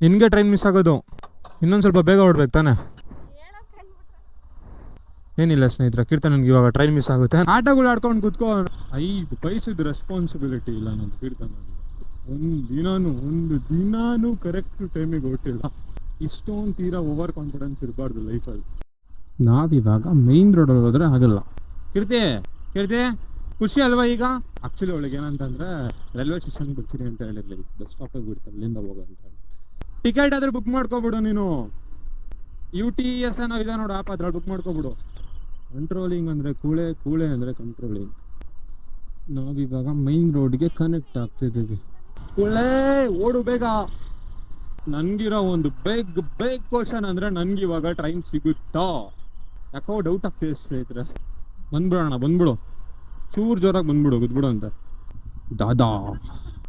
ನಿನಗೆ train miss ಆಗೋದು. ಇನ್ನೊಂದು ಸ್ವಲ್ಪ ಬೇಗ ಹೊಡ್ಬೇಕು ತಾನೆ. ಏನಿಲ್ಲ ಸ್ನೇಹಿತರೆ, ಕೀರ್ತನನ್ಗೆ ಇವಾಗ ಟ್ರೈನ್ ಮಿಸ್ ಆಗುತ್ತೆ. ಆಟಗಳು ಆಡ್ಕೊಂಡು ಕುತ್ಕೋ. 5 ಪೈಸದ ರೆಸ್ಪಾನ್ಸಿಬಿಲಿಟಿ ಇಲ್ಲ ನಂದು ಕೀರ್ತನನ್ಗೆ. ಒಂದು ದಿನಾನು ಕರೆಕ್ಟ್ ಟೈಮಿಗೆ ಹೊಟ್ಟಿಲ್ಲ. ಇಷ್ಟೊಂದು ತೀರಾ ಓವರ್ ಕಾನ್ಫಿಡೆನ್ಸ್ ಇರಬಾರ್ದು ಲೈಫಲ್ಲಿ. ನಾವಿವಾಗ ಮೈನ್ ರೋಡಲ್ಲಿ ಹೋದ್ರೆ ಆಗಲ್ಲ. ಕೀರ್ತಿ ಖುಷಿ ಅಲ್ವಾ ಈಗ? ಆಕ್ಚುಲಿ ಒಳಗೆ ಏನಂತಂದ್ರೆ ರೈಲ್ವೆ ಸ್ಟೇಷನ್ಗೆ ಬರ್ತೀನಿ ಅಂತ ಹೇಳಿರ್ಲಿ, ಬಸ್ ಸ್ಟಾಪಿಗೆ ಬಿಡ್ತಾರೆ, ಅಲ್ಲಿಂದ ಹೋಗೋ ಅಂತ ಹೇಳಿ. ಟಿಕೆಟ್ ಆದ್ರೆ ಬುಕ್ ಮಾಡ್ಕೊಬಿಡು ನೀನು. UTS ಏನೋ ಇದೆ ನೋಡು ಆಪ್, ಅದ್ರಲ್ಲಿ ಬುಕ್ ಮಾಡ್ಕೊಬಿಡು. ಕಂಟ್ರೋಲಿಂಗ್ ಅಂದರೆ ಕೂಳೆ ಅಂದರೆ ಕಂಟ್ರೋಲಿಂಗ್. ನಾವಿವಾಗ ಮೈನ್ ರೋಡ್ಗೆ ಕನೆಕ್ಟ್ ಆಗ್ತಿದ್ದೀವಿ. ಕೂಳೆ ಓಡು ಬೇಗ. ನನ್ಗಿರೋ ಒಂದು ಬೇಗ್ ಕ್ವಶನ್ ಅಂದರೆ ನನ್ಗಿವಾಗ ಟ್ರೈನ್ ಸಿಗುತ್ತಾ? ಯಾಕೋ ಡೌಟ್ ಆಗ್ತಿದೆ ಸ್ನೇಹಿತರೆ. ಬಂದ್ಬಿಡು ಚೂರು ಜೋರಾಗಿ ಬಂದ್ಬಿಡು, ಗುದ್ಬಿಡು ಅಂತ. ದಾದಾ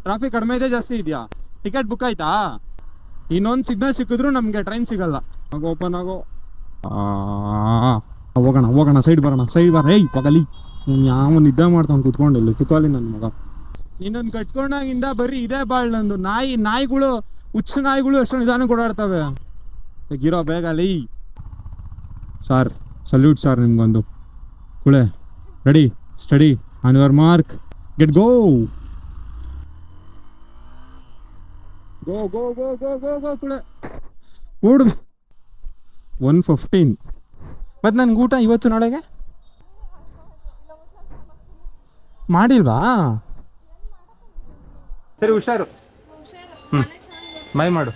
ಟ್ರಾಫಿಕ್ ಕಡಿಮೆ ಇದೆ ಜಾಸ್ತಿ ಇದೆಯಾ? ಟಿಕೆಟ್ ಬುಕ್ ಆಯ್ತಾ? ಇನ್ನೊಂದು ಸಿಗ್ನಲ್ ಸಿಕ್ಕಿದ್ರು ನಮಗೆ ಟ್ರೈನ್ ಸಿಗಲ್ಲ. ಓಪನ್ ಆಗೋ. ಹೋಗೋಣ ಸೈಡ್ ಬರೋಣ. ಏಯ್ ಪಗಲಿ, ಯಾವ ನಿದ್ದೆ ಮಾಡ್ತಾನೆ ಕುತ್ಕೊಂಡಿಲ್ಲ ಕುತ್ಕೊಳ್ಳಿ ನನ್ನ ಮಗ. ಇನ್ನೊಂದು ಕಟ್ಕೊಂಡಾಗಿಂದ ಬರೀ ಇದೇ ಬಾಳ್ ನಂದು. ನಾಯಿಗಳು ಹುಚ್ಚ ನಾಯಿಗಳು ಎಷ್ಟೊಂದು ನಿಧಾನ ಓಡಾಡ್ತವೆ. ಗಿರೋ ಬೇಗ ಅಲ್ಲಿ. ಸಾರ್ ಸಲ್ಯೂಟ್ ಸಾರ್ ನಿಮ್ಗೊಂದು. ಕುಳೆ ready steady on your mark get go. ಕುಳೆ ಓಡು. 1:15. ಮತ್ತು ನನ್ಗೆ ಊಟ ಇವತ್ತು ನಾಳೆಗೆ ಮಾಡಿಲ್ವಾ? ಸರಿ ಹುಷಾರು. ಬಾಯ್ ಮಾಡು.